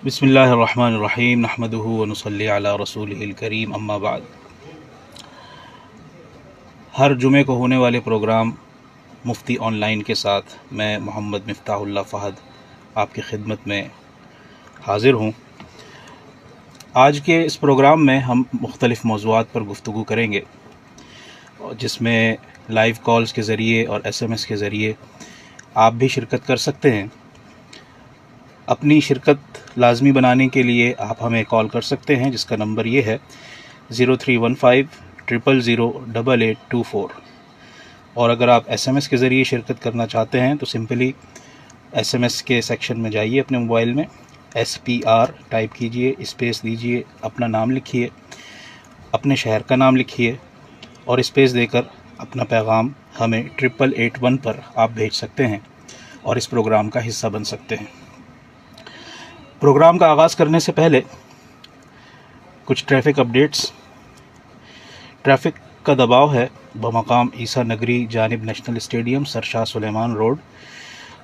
بسم اللہ الرحمن الرحیم نحمدہ ونصلی علی رسولہ الکریم اما بعد۔ ہر جمعے کو ہونے والے پروگرام مفتی آن لائن کے ساتھ میں محمد مفتاح اللہ فہد آپ کی خدمت میں حاضر ہوں۔ آج کے اس پروگرام میں ہم مختلف موضوعات پر گفتگو کریں گے، جس میں لائیو کالز کے ذریعے اور ایس ایم ایس کے ذریعے آپ بھی شرکت کر سکتے ہیں۔ اپنی شرکت لازمی بنانے کے لیے آپ ہمیں کال کر سکتے ہیں، جس کا نمبر یہ ہے 0315000824، اور اگر آپ ایس ایم ایس کے ذریعے شرکت کرنا چاہتے ہیں تو سمپلی ایس ایم ایس کے سیکشن میں جائیے، اپنے موبائل میں SPR ٹائپ کیجئے، اسپیس دیجئے، اپنا نام لکھیے، اپنے شہر کا نام لکھیے اور اسپیس دے کر اپنا پیغام ہمیں 8881 پر آپ بھیج سکتے ہیں اور اس پروگرام کا حصہ بن سکتے ہیں۔ پروگرام کا آغاز کرنے سے پہلے کچھ ٹریفک اپڈیٹس۔ ٹریفک کا دباؤ ہے بمقام عیسیٰ نگری جانب نیشنل اسٹیڈیم سر شاہ سلیمان روڈ،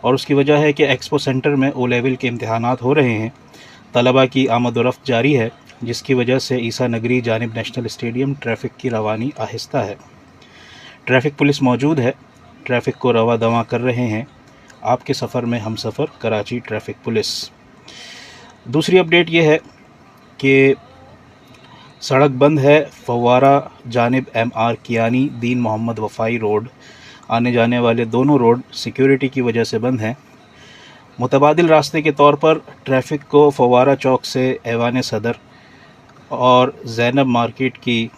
اور اس کی وجہ ہے کہ ایکسپو سینٹر میں او لیول کے امتحانات ہو رہے ہیں۔ طلباء کی آمد و رفت جاری ہے، جس کی وجہ سے عیسیٰ نگری جانب نیشنل اسٹیڈیم ٹریفک کی روانی آہستہ ہے۔ ٹریفک پولیس موجود ہے، ٹریفک کو رواں دواں کر رہے ہیں۔ آپ کے سفر میں ہم سفر کراچی ٹریفک پولیس۔ دوسری اپڈیٹ یہ ہے کہ سڑک بند ہے فوارہ جانب MR کیانی دین محمد وفائی روڈ، آنے جانے والے دونوں روڈ سیکیورٹی کی وجہ سے بند ہیں۔ متبادل راستے کے طور پر ٹریفک کو فوارہ چوک سے ایوان صدر اور زینب مارکیٹ کی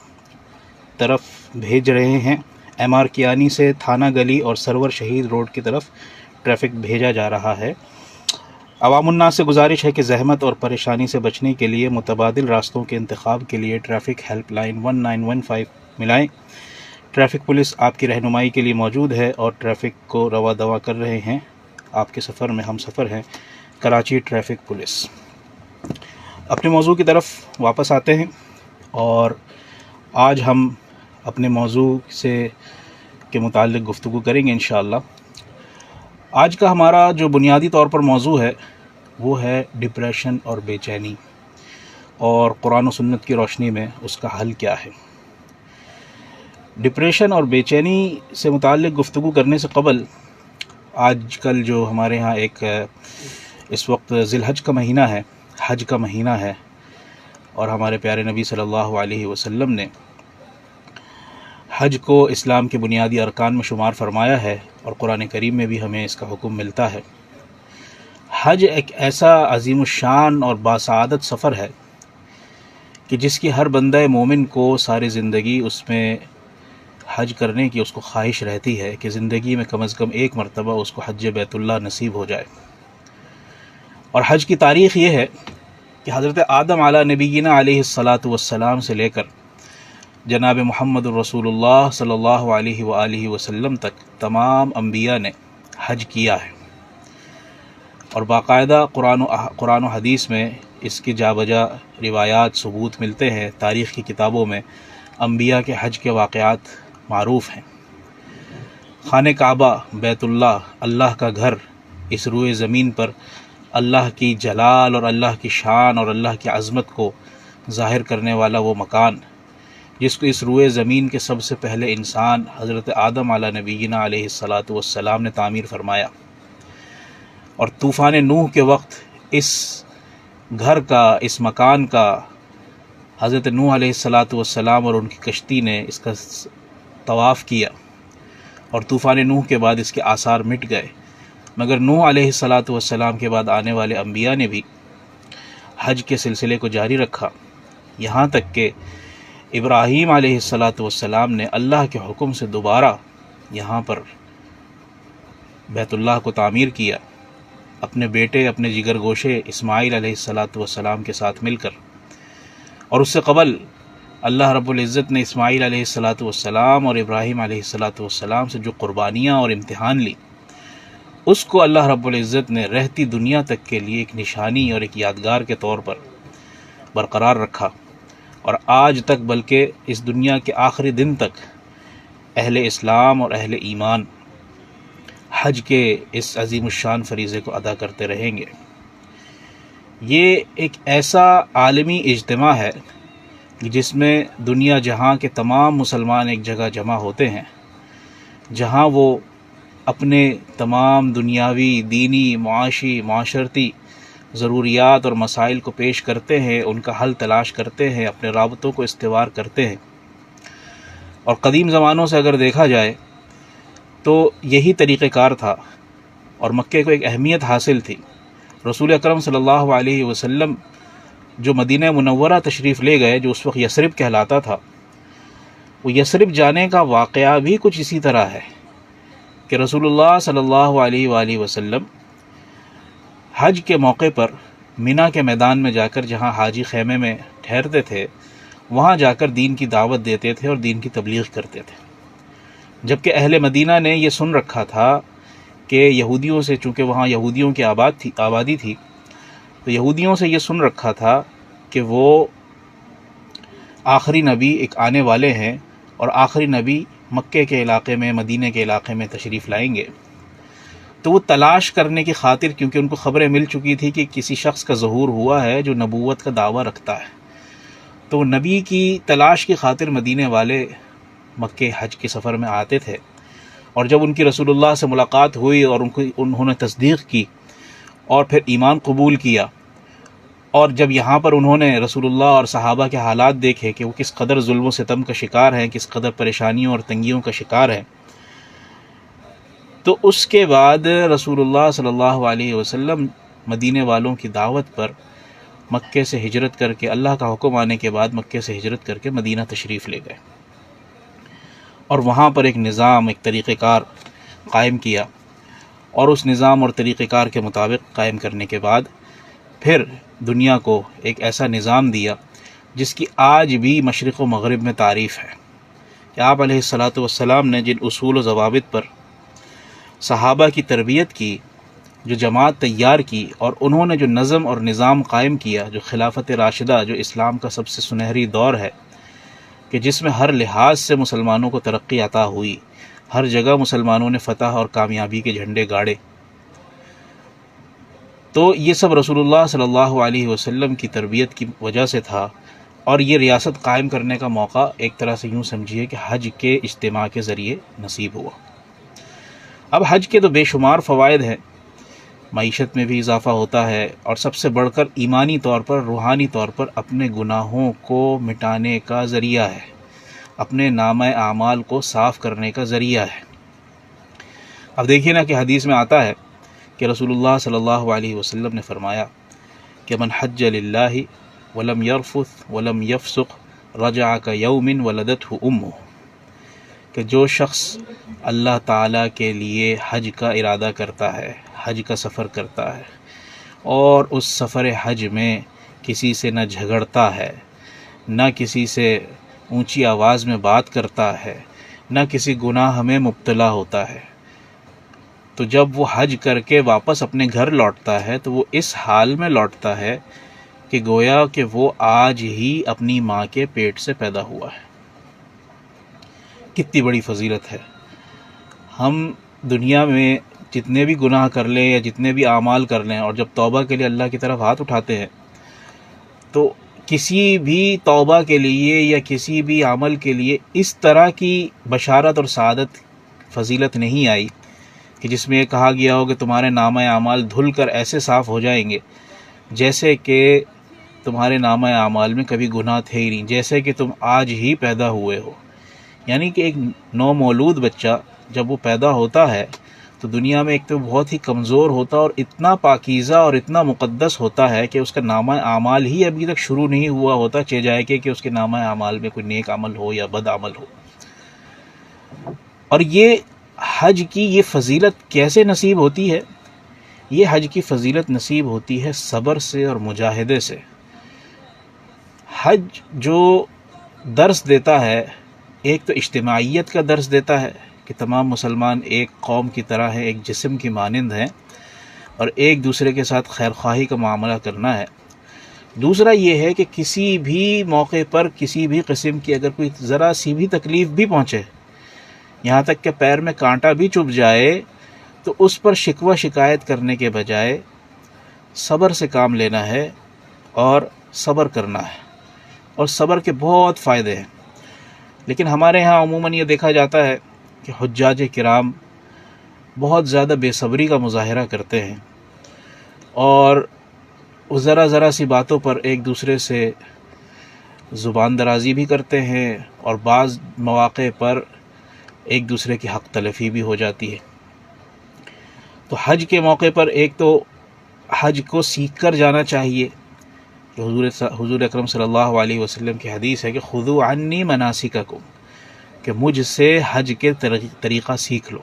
طرف بھیج رہے ہیں۔ MR کیانی سے تھانہ گلی اور سرور شہید روڈ کی طرف ٹریفک بھیجا جا رہا ہے۔ عوام الناس سے گزارش ہے کہ زحمت اور پریشانی سے بچنے کے لیے متبادل راستوں کے انتخاب کے لیے ٹریفک ہیلپ لائن 1915 ملائیں۔ ٹریفک پولیس آپ کی رہنمائی کے لیے موجود ہے اور ٹریفک کو رواں دواں کر رہے ہیں۔ آپ کے سفر میں ہم سفر ہیں، کراچی ٹریفک پولیس۔ اپنے موضوع کی طرف واپس آتے ہیں، اور آج ہم اپنے موضوع کے متعلق گفتگو کریں گے انشاءاللہ۔ آج کا ہمارا جو بنیادی طور پر موضوع ہے وہ ہے ڈپریشن اور بے چینی، اور قرآن و سنت کی روشنی میں اس کا حل کیا ہے۔ ڈپریشن اور بے چینی سے متعلق گفتگو کرنے سے قبل، آج کل جو ہمارے ہاں ایک اس وقت ذی الحج کا مہینہ ہے، حج کا مہینہ ہے، اور ہمارے پیارے نبی صلی اللہ علیہ وسلم نے حج کو اسلام کے بنیادی ارکان میں شمار فرمایا ہے، اور قرآن کریم میں بھی ہمیں اس کا حکم ملتا ہے۔ حج ایک ایسا عظیم الشان اور باسعادت سفر ہے کہ جس کی ہر بندہ مومن کو ساری زندگی اس میں حج کرنے کی اس کو خواہش رہتی ہے کہ زندگی میں کم از کم ایک مرتبہ اس کو حج بیت اللہ نصیب ہو جائے۔ اور حج کی تاریخ یہ ہے کہ حضرت آدم علی نبینا علیہ الصلاۃ سے لے کر جناب محمد الرسول اللہ صلی اللہ علیہ وآلہ وسلم تک تمام انبیاء نے حج کیا ہے، اور باقاعدہ قرآن و حدیث میں اس کی جا بجا روایات ثبوت ملتے ہیں۔ تاریخ کی کتابوں میں انبیاء کے حج کے واقعات معروف ہیں۔ خانہ کعبہ، بیت اللہ، اللہ کا گھر، اس روئے زمین پر اللہ کی جلال اور اللہ کی شان اور اللہ کی عظمت کو ظاہر کرنے والا وہ مکان، جس کو اس روئے زمین کے سب سے پہلے انسان حضرت آدم علی نبینا علیہ الصلاۃ نے تعمیر فرمایا، اور طوفان نوح کے وقت اس گھر کا، اس مکان کا حضرت نوح علیہ السلام اور ان کی کشتی نے اس کا طواف کیا، اور طوفان نوح کے بعد اس کے آثار مٹ گئے، مگر نوح علیہ السلام کے بعد آنے والے انبیاء نے بھی حج کے سلسلے کو جاری رکھا، یہاں تک کہ ابراہیم علیہ السلام نے اللہ کے حکم سے دوبارہ یہاں پر بیت اللہ کو تعمیر کیا، اپنے بیٹے، اپنے جگر گوشے اسماعیل علیہ السلام کے ساتھ مل کر۔ اور اس سے قبل اللہ رب العزت نے اسماعیل علیہ السلام اور ابراہیم علیہ السلام سے جو قربانیاں اور امتحان لی، اس کو اللہ رب العزت نے رہتی دنیا تک کے لیے ایک نشانی اور ایک یادگار کے طور پر برقرار رکھا، اور آج تک بلکہ اس دنیا کے آخری دن تک اہل اسلام اور اہل ایمان حج کے اس عظیم الشان فریضے کو ادا کرتے رہیں گے۔ یہ ایک ایسا عالمی اجتماع ہے جس میں دنیا جہاں کے تمام مسلمان ایک جگہ جمع ہوتے ہیں، جہاں وہ اپنے تمام دنیاوی، دینی، معاشی، معاشرتی ضروریات اور مسائل کو پیش کرتے ہیں، ان کا حل تلاش کرتے ہیں، اپنے رابطوں کو استوار کرتے ہیں۔ اور قدیم زمانوں سے اگر دیکھا جائے تو یہی طریقہ کار تھا، اور مکے کو ایک اہمیت حاصل تھی۔ رسول اکرم صلی اللہ علیہ وسلم جو مدینہ منورہ تشریف لے گئے، جو اس وقت یثرب کہلاتا تھا، وہ یثرب جانے کا واقعہ بھی کچھ اسی طرح ہے کہ رسول اللہ صلی اللہ علیہ وآلہ وسلم حج کے موقع پر مینا کے میدان میں جا کر، جہاں حاجی خیمے میں ٹھہرتے تھے، وہاں جا کر دین کی دعوت دیتے تھے اور دین کی تبلیغ کرتے تھے۔ جبکہ اہل مدینہ نے یہ سن رکھا تھا کہ یہودیوں سے، چونکہ وہاں یہودیوں کی آبادی تھی، تو یہودیوں سے یہ سن رکھا تھا کہ وہ آخری نبی ایک آنے والے ہیں، اور آخری نبی مکے کے علاقے میں، مدینہ کے علاقے میں تشریف لائیں گے۔ تو وہ تلاش کرنے کی خاطر، کیونکہ ان کو خبریں مل چکی تھی کہ کسی شخص کا ظہور ہوا ہے جو نبوت کا دعویٰ رکھتا ہے، تو وہ نبی کی تلاش کی خاطر مدینے والے مکے حج کے سفر میں آتے تھے۔ اور جب ان کی رسول اللہ سے ملاقات ہوئی اور انہوں نے تصدیق کی اور پھر ایمان قبول کیا، اور جب یہاں پر انہوں نے رسول اللہ اور صحابہ کے حالات دیکھے کہ وہ کس قدر ظلم و ستم کا شکار ہیں، کس قدر پریشانیوں اور تنگیوں کا شکار ہیں، تو اس کے بعد رسول اللہ صلی اللہ علیہ وسلم مدینے والوں کی دعوت پر مکے سے ہجرت کر کے، اللہ کا حکم آنے کے بعد مکے سے ہجرت کر کے مدینہ تشریف لے گئے، اور وہاں پر ایک نظام، ایک طریقہ کار قائم کیا، اور اس نظام اور طریقہ کار کے مطابق قائم کرنے کے بعد پھر دنیا کو ایک ایسا نظام دیا جس کی آج بھی مشرق و مغرب میں تعریف ہے کہ آپ علیہ الصلاۃ والسلام نے جن اصول و ضوابط پر صحابہ کی تربیت کی، جو جماعت تیار کی، اور انہوں نے جو نظم اور نظام قائم کیا، جو خلافت راشدہ، جو اسلام کا سب سے سنہری دور ہے، کہ جس میں ہر لحاظ سے مسلمانوں کو ترقی عطا ہوئی، ہر جگہ مسلمانوں نے فتح اور کامیابی کے جھنڈے گاڑے، تو یہ سب رسول اللہ صلی اللہ علیہ وسلم کی تربیت کی وجہ سے تھا۔ اور یہ ریاست قائم کرنے کا موقع ایک طرح سے یوں سمجھیے کہ حج کے اجتماع کے ذریعے نصیب ہوا۔ اب حج کے تو بے شمار فوائد ہیں، معیشت میں بھی اضافہ ہوتا ہے، اور سب سے بڑھ کر ایمانی طور پر، روحانی طور پر اپنے گناہوں کو مٹانے کا ذریعہ ہے، اپنے نامہ اعمال کو صاف کرنے کا ذریعہ ہے۔ اب دیکھیے نا کہ حدیث میں آتا ہے کہ رسول اللہ صلی اللہ علیہ وسلم نے فرمایا کہ من حج للہ ولم یرفث ولم یفسق رجع کیوم ولدتہ امہ، کہ جو شخص اللہ تعالیٰ کے لیے حج کا ارادہ کرتا ہے، حج کا سفر کرتا ہے، اور اس سفر حج میں کسی سے نہ جھگڑتا ہے، نہ کسی سے اونچی آواز میں بات کرتا ہے، نہ کسی گناہ میں مبتلا ہوتا ہے، تو جب وہ حج کر کے واپس اپنے گھر لوٹتا ہے تو وہ اس حال میں لوٹتا ہے کہ گویا کہ وہ آج ہی اپنی ماں کے پیٹ سے پیدا ہوا ہے۔ کتنی بڑی فضیلت ہے۔ ہم دنیا میں جتنے بھی گناہ کر لیں یا جتنے بھی اعمال کر لیں، اور جب توبہ کے لیے اللہ کی طرف ہاتھ اٹھاتے ہیں تو کسی بھی توبہ کے لیے یا کسی بھی عمل کے لیے اس طرح کی بشارت اور سعادت، فضیلت نہیں آئی کہ جس میں یہ کہا گیا ہو کہ تمہارے نامہ اعمال دھل کر ایسے صاف ہو جائیں گے جیسے کہ تمہارے نامہ اعمال میں کبھی گناہ تھے ہی نہیں، جیسے کہ تم آج ہی پیدا ہوئے ہو۔ یعنی کہ ایک نومولود بچہ جب وہ پیدا ہوتا ہے تو دنیا میں ایک تو بہت ہی کمزور ہوتا ہے، اور اتنا پاکیزہ اور اتنا مقدس ہوتا ہے کہ اس کا نامہ اعمال ہی ابھی تک شروع نہیں ہوا ہوتا، چہ جائے کہ اس کے نامہ اعمال میں کوئی نیک عمل ہو یا بد عمل ہو۔ اور یہ حج کی یہ فضیلت کیسے نصیب ہوتی ہے؟ یہ حج کی فضیلت نصیب ہوتی ہے صبر سے اور مجاہدے سے۔ حج جو درس دیتا ہے، ایک تو اجتماعیت کا درس دیتا ہے کہ تمام مسلمان ایک قوم کی طرح ہیں، ایک جسم کی مانند ہیں، اور ایک دوسرے کے ساتھ خیر خواہی کا معاملہ کرنا ہے۔ دوسرا یہ ہے کہ کسی بھی موقع پر کسی بھی قسم کی اگر کوئی ذرا سی بھی تکلیف بھی پہنچے، یہاں تک کہ پیر میں کانٹا بھی چبھ جائے، تو اس پر شکوہ شکایت کرنے کے بجائے صبر سے کام لینا ہے اور صبر کرنا ہے، اور صبر کے بہت فائدے ہیں۔ لیکن ہمارے ہاں عموماً یہ دیکھا جاتا ہے کہ حجاج کرام بہت زیادہ بے صبری کا مظاہرہ کرتے ہیں، اور ذرا ذرا سی باتوں پر ایک دوسرے سے زبان درازی بھی کرتے ہیں، اور بعض مواقع پر ایک دوسرے کی حق تلفی بھی ہو جاتی ہے۔ تو حج کے موقع پر ایک تو حج کو سیکھ کر جانا چاہیے، کہ حضور اکرم صلی اللہ علیہ وسلم کی حدیث ہے کہ خذوا عنی مناسککم، کہ مجھ سے حج کے طریقہ سیکھ لو۔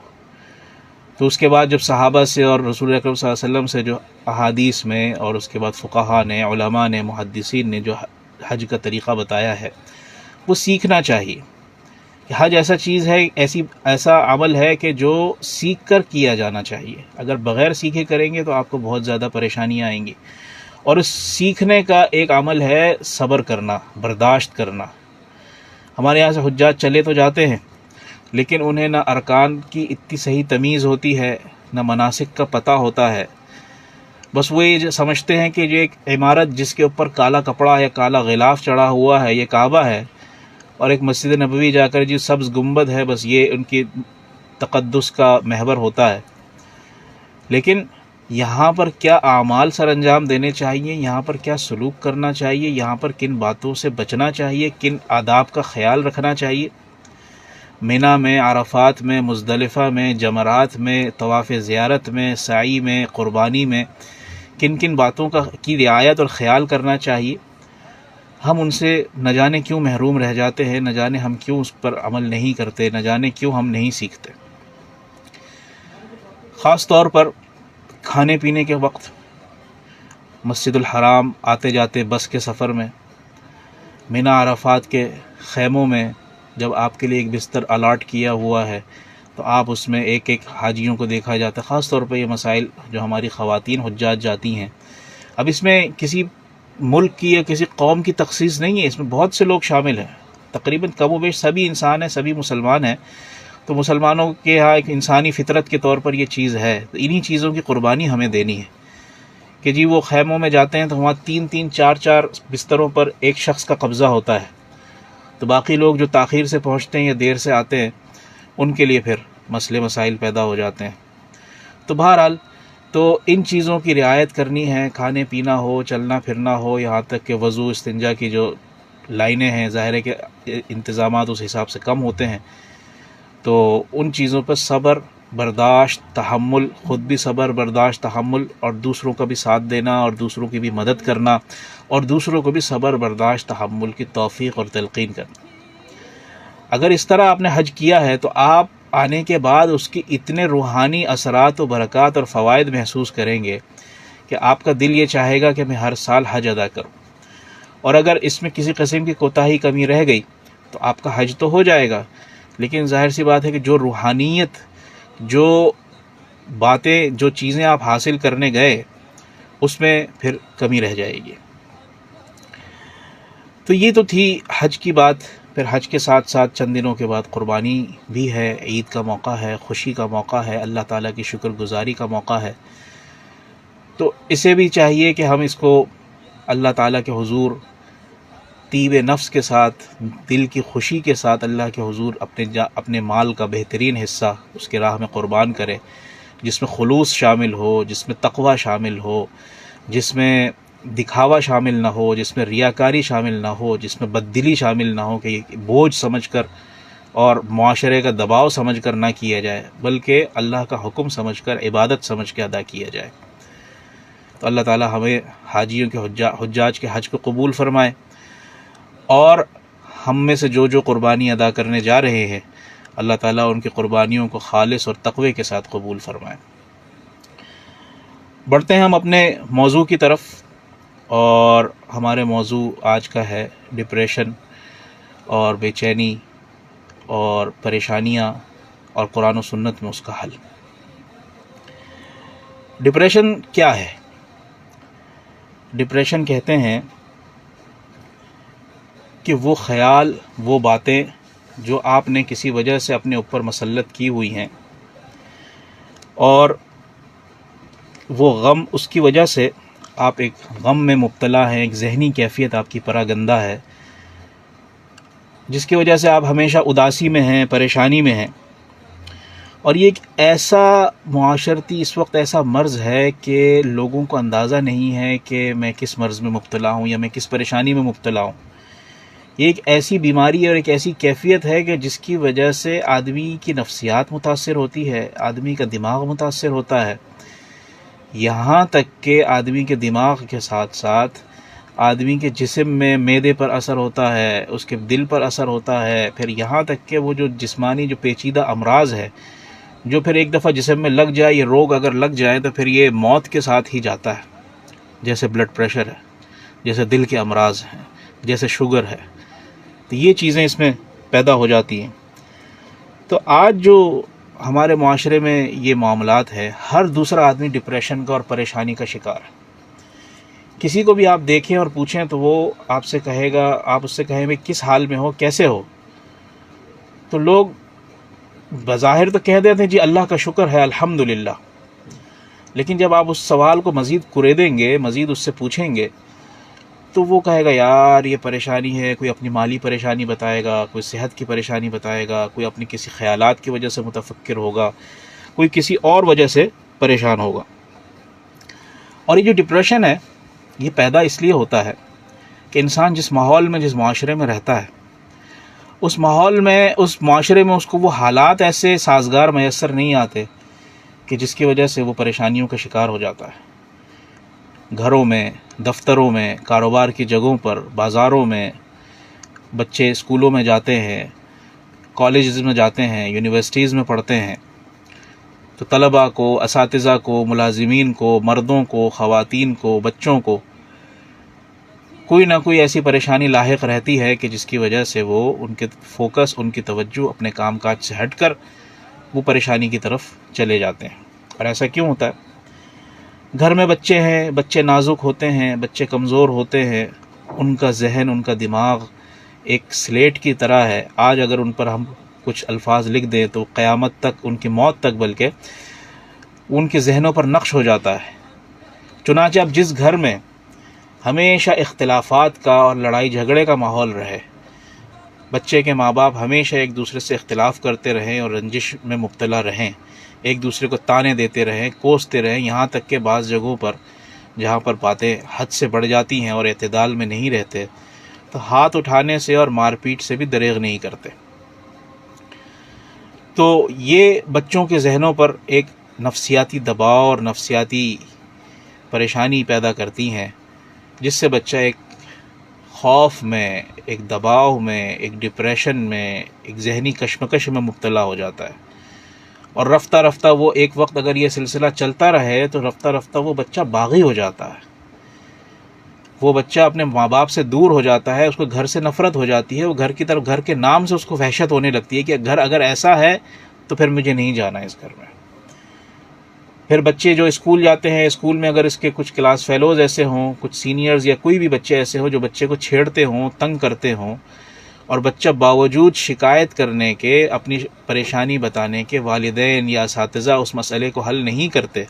تو اس کے بعد جب صحابہ سے اور رسول اکرم صلی اللہ علیہ وسلم سے جو احادیث میں، اور اس کے بعد فقہاء نے، علماء نے، محدثین نے جو حج کا طریقہ بتایا ہے وہ سیکھنا چاہیے، کہ حج ایسا چیز ہے، ایسا عمل ہے کہ جو سیکھ کر کیا جانا چاہیے۔ اگر بغیر سیکھے کریں گے تو آپ کو بہت زیادہ پریشانیاں آئیں گی، اور اس سیکھنے کا ایک عمل ہے صبر کرنا، برداشت کرنا۔ ہمارے یہاں سے حجاج چلے تو جاتے ہیں، لیکن انہیں نہ ارکان کی اتنی صحیح تمیز ہوتی ہے، نہ مناسک کا پتہ ہوتا ہے۔ بس وہ یہ سمجھتے ہیں کہ یہ ایک عمارت جس کے اوپر کالا کپڑا یا کالا غلاف چڑھا ہوا ہے، یہ کعبہ ہے، اور ایک مسجد نبوی جا کر جو سبز گنبد ہے، بس یہ ان کی تقدس کا محور ہوتا ہے۔ لیکن یہاں پر کیا اعمال سر انجام دینے چاہیے، یہاں پر کیا سلوک کرنا چاہیے، یہاں پر کن باتوں سے بچنا چاہیے، کن آداب کا خیال رکھنا چاہیے، مینا میں، عرفات میں، مزدلفہ میں، جمرات میں، طواف زیارت میں، سعی میں، قربانی میں کن کن باتوں کی رعایت اور خیال کرنا چاہیے، ہم ان سے نہ جانے کیوں محروم رہ جاتے ہیں، نہ جانے ہم کیوں اس پر عمل نہیں کرتے، نہ جانے کیوں ہم نہیں سیکھتے۔ خاص طور پر کھانے پینے کے وقت، مسجد الحرام آتے جاتے بس کے سفر میں، مینا عرفات کے خیموں میں جب آپ کے لیے ایک بستر الاٹ کیا ہوا ہے تو آپ اس میں ایک ایک حاجیوں کو دیکھا جاتا ہے۔ خاص طور پر یہ مسائل جو ہماری خواتین حجاج جاتی ہیں، اب اس میں کسی ملک کی یا کسی قوم کی تخصیص نہیں ہے، اس میں بہت سے لوگ شامل ہیں، تقریباً کم و بیش سبھی انسان ہیں، سبھی مسلمان ہیں۔ تو مسلمانوں کے یہاں ایک انسانی فطرت کے طور پر یہ چیز ہے، تو انہی چیزوں کی قربانی ہمیں دینی ہے، کہ جی وہ خیموں میں جاتے ہیں تو وہاں 3 4 بستروں پر ایک شخص کا قبضہ ہوتا ہے، تو باقی لوگ جو تاخیر سے پہنچتے ہیں یا دیر سے آتے ہیں ان کے لیے پھر مسئلے مسائل پیدا ہو جاتے ہیں۔ تو بہرحال تو ان چیزوں کی رعایت کرنی ہے، کھانے پینا ہو، چلنا پھرنا ہو، یہاں تک کہ وضو استنجا کی جو لائنیں ہیں، ظاہر ہے کہ انتظامات اس حساب سے کم ہوتے ہیں، تو ان چیزوں پر صبر، برداشت، تحمل، خود بھی صبر، برداشت، تحمل، اور دوسروں کا بھی ساتھ دینا، اور دوسروں کی بھی مدد کرنا، اور دوسروں کو بھی صبر، برداشت، تحمل کی توفیق اور تلقین کرنا۔ اگر اس طرح آپ نے حج کیا ہے تو آپ آنے کے بعد اس کی اتنے روحانی اثرات و برکات اور فوائد محسوس کریں گے کہ آپ کا دل یہ چاہے گا کہ میں ہر سال حج ادا کروں، اور اگر اس میں کسی قسم کی کوتاہی کمی رہ گئی تو آپ کا حج تو ہو جائے گا، لیکن ظاہر سی بات ہے کہ جو روحانیت، جو باتیں، جو چیزیں آپ حاصل کرنے گئے اس میں پھر کمی رہ جائے گی۔ تو یہ تو تھی حج کی بات۔ پھر حج کے ساتھ ساتھ چند دنوں کے بعد قربانی بھی ہے، عید کا موقع ہے، خوشی کا موقع ہے، اللہ تعالیٰ کی شکر گزاری کا موقع ہے۔ تو اسے بھی چاہیے کہ ہم اس کو اللہ تعالیٰ کے حضور طیب نفس کے ساتھ، دل کی خوشی کے ساتھ اللہ کے حضور اپنے مال کا بہترین حصہ اس کے راہ میں قربان کرے، جس میں خلوص شامل ہو، جس میں تقوی شامل ہو، جس میں دکھاوا شامل نہ ہو، جس میں ریاکاری شامل نہ ہو، جس میں بددلی شامل نہ ہو کہ یہ بوجھ سمجھ کر اور معاشرے کا دباؤ سمجھ کر نہ کیا جائے، بلکہ اللہ کا حکم سمجھ کر، عبادت سمجھ کے ادا کیا جائے۔ تو اللہ تعالیٰ ہمیں حاجیوں کے حجاج کے حج کو قبول فرمائے، اور ہم میں سے جو قربانی ادا کرنے جا رہے ہیں، اللہ تعالیٰ ان کی قربانیوں کو خالص اور تقوی کے ساتھ قبول فرمائے۔ بڑھتے ہیں ہم اپنے موضوع کی طرف، اور ہمارے موضوع آج کا ہے ڈپریشن اور بے چینی اور پریشانیاں، اور قرآن و سنت میں اس کا حل۔ ڈپریشن کیا ہے؟ ڈپریشن کہتے ہیں کہ وہ خیال، وہ باتیں جو آپ نے کسی وجہ سے اپنے اوپر مسلط کی ہوئی ہیں، اور وہ غم اس کی وجہ سے آپ ایک غم میں مبتلا ہیں، ایک ذہنی کیفیت آپ کی پراگندہ ہے، جس کی وجہ سے آپ ہمیشہ اداسی میں ہیں، پریشانی میں ہیں. اور یہ ایک ایسا معاشرتی اس وقت ایسا مرض ہے کہ لوگوں کو اندازہ نہیں ہے کہ میں کس مرض میں مبتلا ہوں یا میں کس پریشانی میں مبتلا ہوں. یہ ایک ایسی بیماری اور ایک ایسی کیفیت ہے کہ جس کی وجہ سے آدمی کی نفسیات متاثر ہوتی ہے، آدمی کا دماغ متاثر ہوتا ہے، یہاں تک کہ آدمی کے دماغ کے ساتھ ساتھ آدمی کے جسم میں معدے پر اثر ہوتا ہے، اس کے دل پر اثر ہوتا ہے، پھر یہاں تک کہ وہ جو جسمانی جو پیچیدہ امراض ہے جو پھر ایک دفعہ جسم میں لگ جائے، یہ روگ اگر لگ جائے تو پھر یہ موت کے ساتھ ہی جاتا ہے، جیسے بلڈ پریشر ہے، جیسے دل کے امراض ہیں، جیسے شوگر ہے. تو یہ چیزیں اس میں پیدا ہو جاتی ہیں. تو آج جو ہمارے معاشرے میں یہ معاملات ہے، ہر دوسرا آدمی ڈپریشن کا اور پریشانی کا شکار ہے. کسی کو بھی آپ دیکھیں اور پوچھیں تو وہ آپ سے کہے گا، آپ اس سے کہیں بھئی کس حال میں ہو، کیسے ہو، تو لوگ بظاہر تو کہہ دیتے ہیں جی اللہ کا شکر ہے الحمدللہ، لیکن جب آپ اس سوال کو مزید کریدیں گے، مزید اس سے پوچھیں گے، تو وہ کہے گا یار یہ پریشانی ہے. کوئی اپنی مالی پریشانی بتائے گا، کوئی صحت کی پریشانی بتائے گا، کوئی اپنی کسی خیالات کی وجہ سے متفکر ہوگا، کوئی کسی اور وجہ سے پریشان ہوگا. اور یہ جو ڈپریشن ہے یہ پیدا اس لیے ہوتا ہے کہ انسان جس ماحول میں، جس معاشرے میں رہتا ہے، اس ماحول میں، اس معاشرے میں اس کو وہ حالات ایسے سازگار میسر نہیں آتے کہ جس کی وجہ سے وہ پریشانیوں کا شکار ہو جاتا ہے. گھروں میں، دفتروں میں، کاروبار کی جگہوں پر، بازاروں میں، بچے اسکولوں میں جاتے ہیں، کالجز میں جاتے ہیں، یونیورسٹیز میں پڑھتے ہیں، تو طلباء کو، اساتذہ کو، ملازمین کو، مردوں کو، خواتین کو، بچوں کو کوئی نہ کوئی ایسی پریشانی لاحق رہتی ہے کہ جس کی وجہ سے وہ ان کے فوکس، ان کی توجہ اپنے کام کاج سے ہٹ کر وہ پریشانی کی طرف چلے جاتے ہیں. اور ایسا کیوں ہوتا ہے؟ گھر میں بچے ہیں، بچے نازک ہوتے ہیں، بچے کمزور ہوتے ہیں، ان کا ذہن، ان کا دماغ ایک سلیٹ کی طرح ہے. آج اگر ان پر ہم کچھ الفاظ لکھ دیں تو قیامت تک، ان کی موت تک بلکہ ان کے ذہنوں پر نقش ہو جاتا ہے. چنانچہ اب جس گھر میں ہمیشہ اختلافات کا اور لڑائی جھگڑے کا ماحول رہے، بچے کے ماں باپ ہمیشہ ایک دوسرے سے اختلاف کرتے رہیں اور رنجش میں مبتلا رہیں، ایک دوسرے کو تانے دیتے رہیں، کوستے رہیں، یہاں تک کہ بعض جگہوں پر جہاں پر باتیں حد سے بڑھ جاتی ہیں اور اعتدال میں نہیں رہتے تو ہاتھ اٹھانے سے اور مار پیٹ سے بھی دریغ نہیں کرتے. تو یہ بچوں کے ذہنوں پر ایک نفسیاتی دباؤ اور نفسیاتی پریشانی پیدا کرتی ہیں، جس سے بچہ ایک خوف میں، ایک دباؤ میں، ایک ڈپریشن میں، ایک ذہنی کشمکش میں مبتلا ہو جاتا ہے. اور رفتہ رفتہ وہ ایک وقت اگر یہ سلسلہ چلتا رہے تو رفتہ رفتہ وہ بچہ باغی ہو جاتا ہے، وہ بچہ اپنے ماں باپ سے دور ہو جاتا ہے، اس کو گھر سے نفرت ہو جاتی ہے، وہ گھر کی طرف، گھر کے نام سے اس کو وحشت ہونے لگتی ہے کہ گھر اگر ایسا ہے تو پھر مجھے نہیں جانا اس گھر میں. پھر بچے جو اسکول جاتے ہیں، اسکول میں اگر اس کے کچھ کلاس فیلوز ایسے ہوں، کچھ سینئرز یا کوئی بھی بچے ایسے ہوں جو بچے کو چھیڑتے ہوں، تنگ کرتے ہوں، اور بچہ باوجود شکایت کرنے کے، اپنی پریشانی بتانے کے، والدین یا اساتذہ اس مسئلے کو حل نہیں کرتے،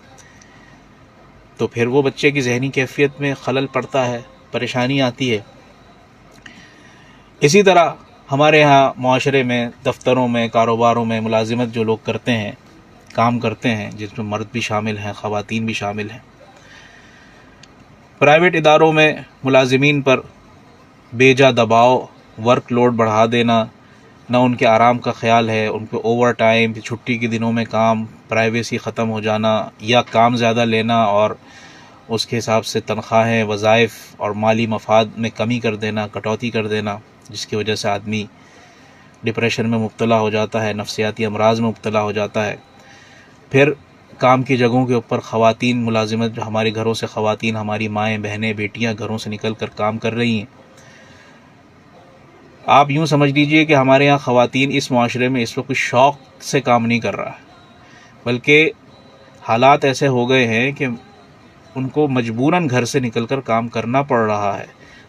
تو پھر وہ بچے کی ذہنی کیفیت میں خلل پڑتا ہے، پریشانی آتی ہے. اسی طرح ہمارے ہاں معاشرے میں، دفتروں میں، کاروباروں میں ملازمت جو لوگ کرتے ہیں، کام کرتے ہیں، جس میں مرد بھی شامل ہیں، خواتین بھی شامل ہیں، پرائیویٹ اداروں میں ملازمین پر بے جا دباؤ، ورک لوڈ بڑھا دینا، نہ ان کے آرام کا خیال ہے، ان پہ اوور ٹائم، چھٹی کے دنوں میں کام، پرائیویسی ختم ہو جانا یا کام زیادہ لینا اور اس کے حساب سے تنخواہیں، وظائف اور مالی مفاد میں کمی کر دینا، کٹوتی کر دینا، جس کی وجہ سے آدمی ڈپریشن میں مبتلا ہو جاتا ہے، نفسیاتی امراض میں مبتلا ہو جاتا ہے. پھر کام کی جگہوں کے اوپر خواتین ملازمت، جو ہمارے گھروں سے خواتین، ہماری مائیں، بہنیں، بیٹیاں گھروں سے نکل کر کام کر رہی ہیں. آپ یوں سمجھ لیجئے کہ ہمارے یہاں خواتین اس معاشرے میں اس وقت کچھ شوق سے کام نہیں کر رہا ہے، بلکہ حالات ایسے ہو گئے ہیں کہ ان کو مجبوراً گھر سے نکل کر کام کرنا پڑ رہا ہے.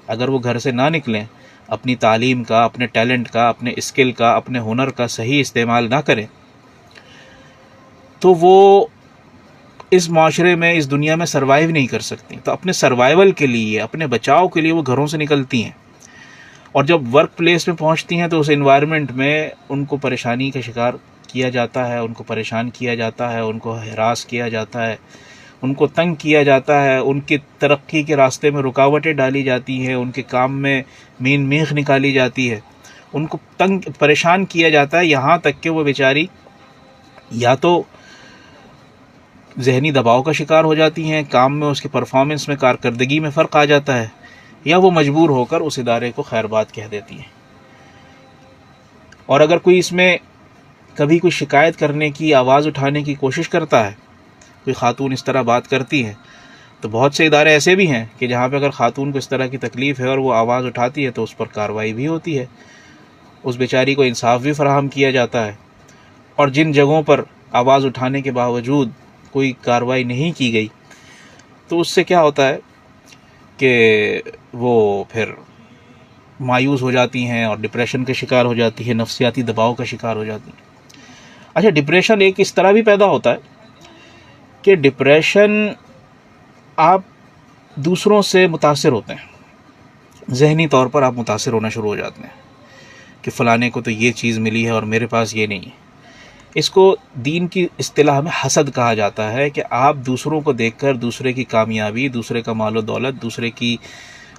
اگر وہ گھر سے نہ نکلیں، اپنی تعلیم کا، اپنے ٹیلنٹ کا، اپنے اسکل کا، اپنے ہنر کا صحیح استعمال نہ کریں، تو وہ اس معاشرے میں، اس دنیا میں سروائیو نہیں کر سکتی، تو اپنے سروائیول کے لیے، اپنے بچاؤ کے لیے وہ گھروں سے نکلتی ہیں، اور جب ورک پلیس میں پہنچتی ہیں تو اس انوائرمنٹ میں ان کو پریشانی کا شکار کیا جاتا ہے، ان کو پریشان کیا جاتا ہے، ان کو ہراس کیا جاتا ہے، ان کو تنگ کیا جاتا ہے، ان کی ترقی کے راستے میں رکاوٹیں ڈالی جاتی ہیں، ان کے کام میں مین میخ نکالی جاتی ہے، ان کو تنگ پریشان کیا جاتا ہے، یہاں تک کہ وہ بیچاری یا تو ذہنی دباؤ کا شکار ہو جاتی ہیں، کام میں اس کی پرفارمنس میں، کارکردگی میں فرق آ جاتا ہے، یا وہ مجبور ہو کر اس ادارے کو خیر بات کہہ دیتی ہیں۔ اور اگر کوئی اس میں کبھی کوئی شکایت کرنے کی، آواز اٹھانے کی کوشش کرتا ہے، کوئی خاتون اس طرح بات کرتی ہے، تو بہت سے ادارے ایسے بھی ہیں کہ جہاں پہ اگر خاتون کو اس طرح کی تکلیف ہے اور وہ آواز اٹھاتی ہے تو اس پر کارروائی بھی ہوتی ہے، اس بیچاری کو انصاف بھی فراہم کیا جاتا ہے۔ اور جن جگہوں پر آواز اٹھانے کے باوجود کوئی کارروائی نہیں کی گئی تو اس سے کیا ہوتا ہے کہ وہ پھر مایوس ہو جاتی ہیں اور ڈپریشن کا شکار ہو جاتی ہے، نفسیاتی دباؤ کا شکار ہو جاتی ہیں۔ اچھا، ڈپریشن ایک اس طرح بھی پیدا ہوتا ہے کہ ڈپریشن آپ دوسروں سے متاثر ہوتے ہیں، ذہنی طور پر آپ متاثر ہونا شروع ہو جاتے ہیں کہ فلانے کو تو یہ چیز ملی ہے اور میرے پاس یہ نہیں ہے۔ اس کو دین کی اصطلاح میں حسد کہا جاتا ہے کہ آپ دوسروں کو دیکھ کر، دوسرے کی کامیابی، دوسرے کا مال و دولت،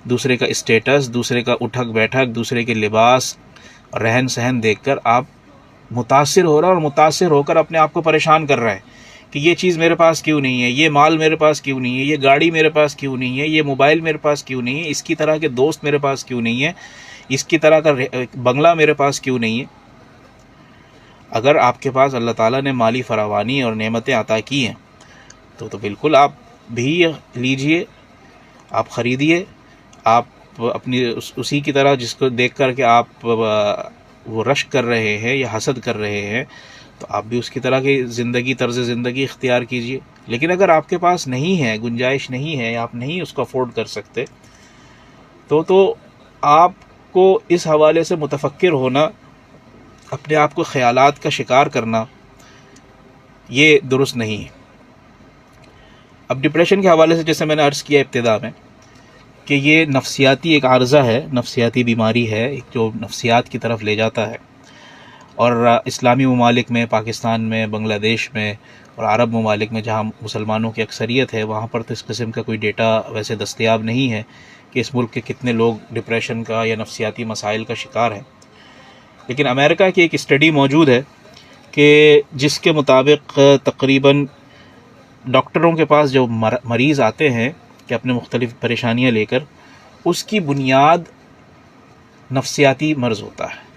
دوسرے کا اسٹیٹس، دوسرے کا اٹھک بیٹھک، دوسرے کے لباس، رہن سہن دیکھ کر آپ متاثر ہو رہا ہے، اور متاثر ہو کر اپنے آپ کو پریشان کر رہے ہیں کہ یہ چیز میرے پاس کیوں نہیں ہے، یہ مال میرے پاس کیوں نہیں ہے، یہ گاڑی میرے پاس کیوں نہیں ہے، یہ موبائل میرے پاس کیوں نہیں ہے، اس کی طرح کے دوست میرے پاس کیوں نہیں ہے، اس کی طرح کا بنگلہ میرے پاس کیوں نہیں ہے۔ اگر آپ کے پاس اللہ تعالیٰ نے مالی فراوانی اور نعمتیں عطا کی ہیں تو بالکل آپ بھی لیجئے، آپ خریدیے، آپ اپنی اسی کی طرح جس کو دیکھ کر کے آپ وہ رشک کر رہے ہیں یا حسد کر رہے ہیں، تو آپ بھی اس کی طرح کی طرز زندگی اختیار کیجئے۔ لیکن اگر آپ کے پاس نہیں ہے، گنجائش نہیں ہے، آپ نہیں اس کو افورڈ کر سکتے، تو آپ کو اس حوالے سے متفکر ہونا، اپنے آپ کو خیالات کا شکار کرنا، یہ درست نہیں ہے۔ اب ڈپریشن کے حوالے سے جیسے میں نے عرض کیا ابتدا میں کہ یہ نفسیاتی ایک عارضہ ہے، نفسیاتی بیماری ہے جو نفسیات کی طرف لے جاتا ہے، اور اسلامی ممالک میں، پاکستان میں، بنگلہ دیش میں اور عرب ممالک میں جہاں مسلمانوں کی اکثریت ہے، وہاں پر تو اس قسم کا کوئی ڈیٹا ویسے دستیاب نہیں ہے کہ اس ملک کے کتنے لوگ ڈپریشن کا یا نفسیاتی مسائل کا شکار ہیں۔ لیکن امریکہ کی ایک اسٹڈی موجود ہے کہ جس کے مطابق تقریباً ڈاکٹروں کے پاس جو مریض آتے ہیں کہ اپنے مختلف پریشانیاں لے کر، اس کی بنیاد نفسیاتی مرض ہوتا ہے۔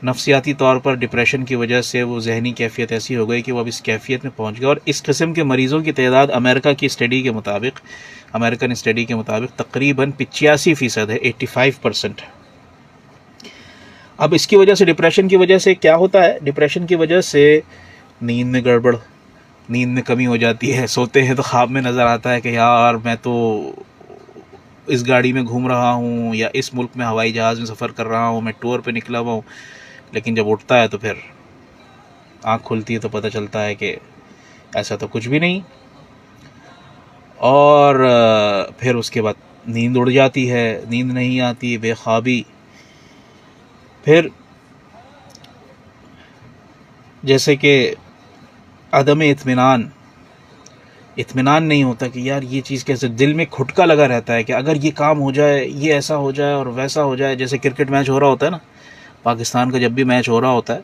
نفسیاتی طور پر ڈپریشن کی وجہ سے وہ ذہنی کیفیت ایسی ہو گئی کہ وہ اب اس کیفیت میں پہنچ گئے، اور اس قسم کے مریضوں کی تعداد امریکن اسٹڈی کے مطابق تقریباً 85% ہے، 85%۔ اب اس کی وجہ سے، ڈپریشن کی وجہ سے کیا ہوتا ہے؟ ڈپریشن کی وجہ سے نیند میں گڑبڑ، نیند میں کمی ہو جاتی ہے، سوتے ہیں تو خواب میں نظر آتا ہے کہ یار میں تو اس گاڑی میں گھوم رہا ہوں، یا اس ملک میں ہوائی جہاز میں سفر کر رہا ہوں، میں ٹور پہ نکلا ہوا ہوں، لیکن جب اٹھتا ہے تو پھر آنکھ کھلتی ہے تو پتہ چلتا ہے کہ ایسا تو کچھ بھی نہیں، اور پھر اس کے بعد نیند اڑ جاتی ہے، نیند نہیں آتی، بے خوابی، پھر جیسے کہ عدم اطمینان نہیں ہوتا کہ یار یہ چیز کیسے، دل میں کھٹکا لگا رہتا ہے کہ اگر یہ کام ہو جائے، یہ ایسا ہو جائے اور ویسا ہو جائے۔ جیسے کرکٹ میچ ہو رہا ہوتا ہے نا، پاکستان کا جب بھی میچ ہو رہا ہوتا ہے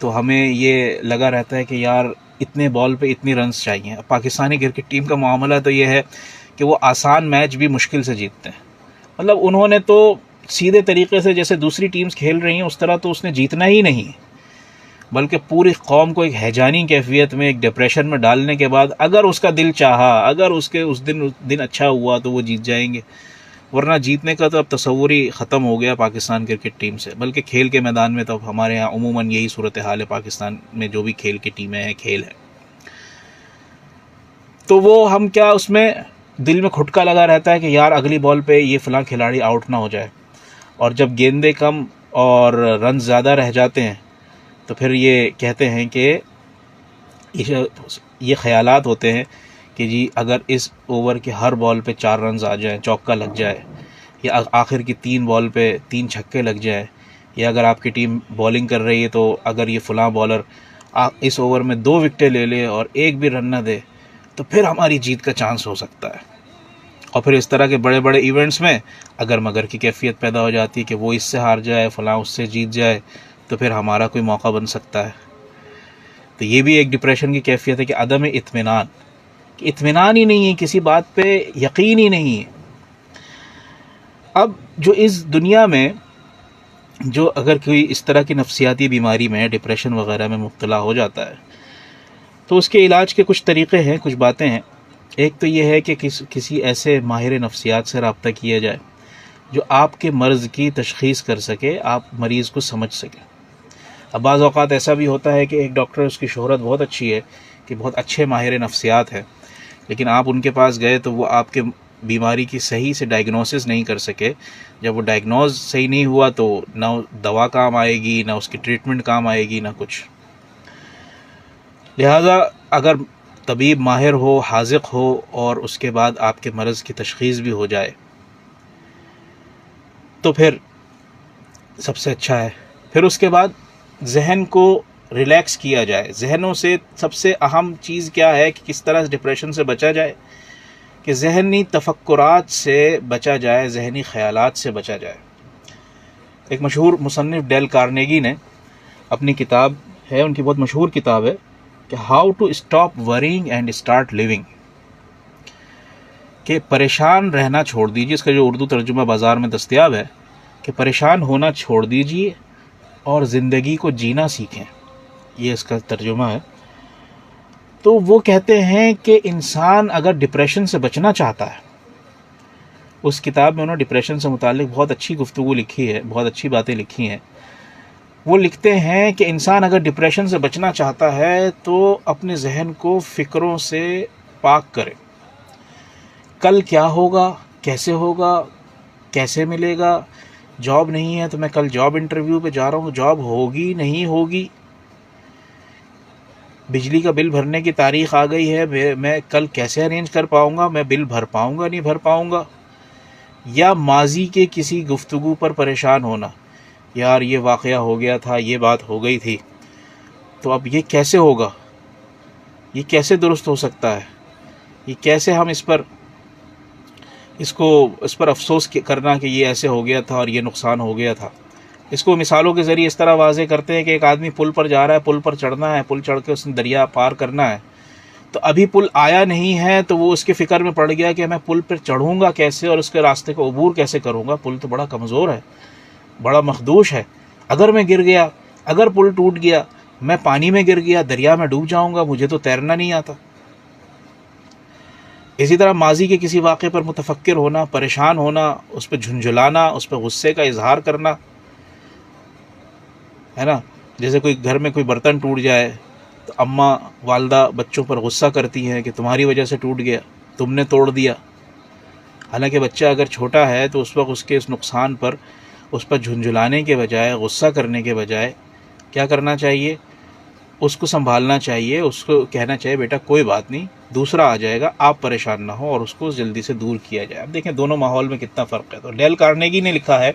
تو ہمیں یہ لگا رہتا ہے کہ یار اتنے بال پہ اتنی رنز چاہیے۔ پاکستانی کرکٹ ٹیم کا معاملہ تو یہ ہے کہ وہ آسان میچ بھی مشکل سے جیتتے ہیں، مطلب انہوں نے تو سیدھے طریقے سے جیسے دوسری ٹیمز کھیل رہی ہیں اس طرح تو اس نے جیتنا ہی نہیں، بلکہ پوری قوم کو ایک ہیجانی کیفیت میں، ایک ڈپریشن میں ڈالنے کے بعد اگر اس کا دل چاہا، اگر اس دن اچھا ہوا تو وہ جیت جائیں گے، ورنہ جیتنے کا تو اب تصور ہی ختم ہو گیا پاکستان کرکٹ ٹیم سے۔ بلکہ کھیل کے میدان میں تو ہمارے ہاں عموماً یہی صورتحال ہے، پاکستان میں جو بھی کھیل کی ٹیمیں ہیں، کھیل ہے، تو وہ ہم کیا اس میں دل میں کھٹکا لگا رہتا ہے کہ یار اگلی بال پہ یہ فلاں کھلاڑی آؤٹ نہ ہو جائے، اور جب گیندیں کم اور رن زیادہ رہ جاتے ہیں تو پھر یہ کہتے ہیں کہ یہ خیالات ہوتے ہیں کہ جی اگر اس اوور کے ہر بال پہ 4 رنز آ جائیں، چوکا لگ جائے، یا آخر کی 3 بال پہ 3 چھکے لگ جائیں، یا اگر آپ کی ٹیم بولنگ کر رہی ہے تو اگر یہ فلاں بالر اس اوور میں 2 وکٹیں لے لے اور 1 بھی رن نہ دے تو پھر ہماری جیت کا چانس ہو سکتا ہے. اور پھر اس طرح کے بڑے بڑے ایونٹس میں اگر مگر کی کیفیت پیدا ہو جاتی ہے کہ وہ اس سے ہار جائے، فلاں اس سے جیت جائے، تو پھر ہمارا کوئی موقع بن سکتا ہے. تو یہ بھی ایک ڈپریشن کی کیفیت ہے کہ عدم اطمینان، کہ اطمینان ہی نہیں ہے، کسی بات پہ یقین ہی نہیں ہے. اب جو اس دنیا میں جو اگر کوئی اس طرح کی نفسیاتی بیماری میں، ڈپریشن وغیرہ میں مبتلا ہو جاتا ہے تو اس کے علاج کے کچھ طریقے ہیں، کچھ باتیں ہیں. ایک تو یہ ہے کہ کسی ایسے ماہر نفسیات سے رابطہ کیا جائے جو آپ کے مرض کی تشخیص کر سکے، آپ مریض کو سمجھ سکے. اب بعض اوقات ایسا بھی ہوتا ہے کہ ایک ڈاکٹر، اس کی شہرت بہت اچھی ہے کہ بہت اچھے ماہر نفسیات ہیں، لیکن آپ ان کے پاس گئے تو وہ آپ کے بیماری کی صحیح سے ڈائگنوسس نہیں کر سکے. جب وہ ڈائگنوز صحیح نہیں ہوا تو نہ دوا کام آئے گی، نہ اس کی ٹریٹمنٹ کام آئے گی، نہ کچھ. لہذا اگر طبیب ماہر ہو، حاذق ہو، اور اس کے بعد آپ کے مرض کی تشخیص بھی ہو جائے تو پھر سب سے اچھا ہے. پھر اس کے بعد ذہن کو ریلیکس کیا جائے. ذہنوں سے سب سے اہم چیز کیا ہے کہ کس طرح ڈپریشن سے بچا جائے، کہ ذہنی تفکرات سے بچا جائے، ذہنی خیالات سے بچا جائے. ایک مشہور مصنف ڈیل کارنیگی نے اپنی کتاب ہے، ان کی بہت مشہور کتاب ہے کہ how to stop worrying and start living, کہ پریشان رہنا چھوڑ دیجیے. اس کا جو اردو ترجمہ بازار میں دستیاب ہے کہ پریشان ہونا چھوڑ دیجیے اور زندگی کو جینا سیکھیں، یہ اس کا ترجمہ ہے. تو وہ کہتے ہیں کہ انسان اگر ڈپریشن سے بچنا چاہتا ہے، اس کتاب میں انہوں نے ڈپریشن سے متعلق بہت اچھی گفتگو لکھی ہے، بہت اچھی باتیں لکھی ہیں. وہ لکھتے ہیں کہ انسان اگر ڈپریشن سے بچنا چاہتا ہے تو اپنے ذہن کو فکروں سے پاک کرے. کل کیا ہوگا، کیسے ہوگا، کیسے ملے گا، جاب نہیں ہے تو میں کل جاب انٹرویو پہ جا رہا ہوں، جاب ہوگی نہیں ہوگی، بجلی کا بل بھرنے کی تاریخ آ گئی ہے، میں کل کیسے ارینج کر پاؤں گا، میں بل بھر پاؤں گا نہیں بھر پاؤں گا. یا ماضی کے کسی گفتگو پر پریشان ہونا، یار یہ واقعہ ہو گیا تھا، یہ بات ہو گئی تھی، تو اب یہ کیسے ہوگا، یہ کیسے درست ہو سکتا ہے، یہ کیسے ہم اس پر افسوس کرنا کہ یہ ایسے ہو گیا تھا اور یہ نقصان ہو گیا تھا. اس کو مثالوں کے ذریعے اس طرح واضح کرتے ہیں کہ ایک آدمی پل پر جا رہا ہے، پل پر چڑھنا ہے، پل چڑھ کے اس نے دریا پار کرنا ہے، تو ابھی پل آیا نہیں ہے تو وہ اس کے فکر میں پڑ گیا کہ میں پل پر چڑھوں گا کیسے اور اس کے راستے کو عبور کیسے کروں گا، پل تو بڑا کمزور ہے، بڑا مخدوش ہے، اگر میں گر گیا، اگر پل ٹوٹ گیا، میں پانی میں گر گیا، دریا میں ڈوب جاؤں گا، مجھے تو تیرنا نہیں آتا. اسی طرح ماضی کے کسی واقعے پر متفکر ہونا، پریشان ہونا، اس پہ جھنجھلانا، اس پہ غصے کا اظہار کرنا، ہے نا. جیسے کوئی گھر میں کوئی برتن ٹوٹ جائے تو اماں والدہ بچوں پر غصہ کرتی ہیں کہ تمہاری وجہ سے ٹوٹ گیا، تم نے توڑ دیا. حالانکہ بچہ اگر چھوٹا ہے تو اس وقت اس کے اس نقصان پر اس پر جھنجھلانے کے بجائے، غصہ کرنے کے بجائے کیا کرنا چاہیے، اس کو سنبھالنا چاہیے، اس کو کہنا چاہیے بیٹا کوئی بات نہیں، دوسرا آ جائے گا، آپ پریشان نہ ہو، اور اس کو جلدی سے دور کیا جائے. اب دیکھیں دونوں ماحول میں کتنا فرق ہے. تو ڈیل کارنیگی نے لکھا ہے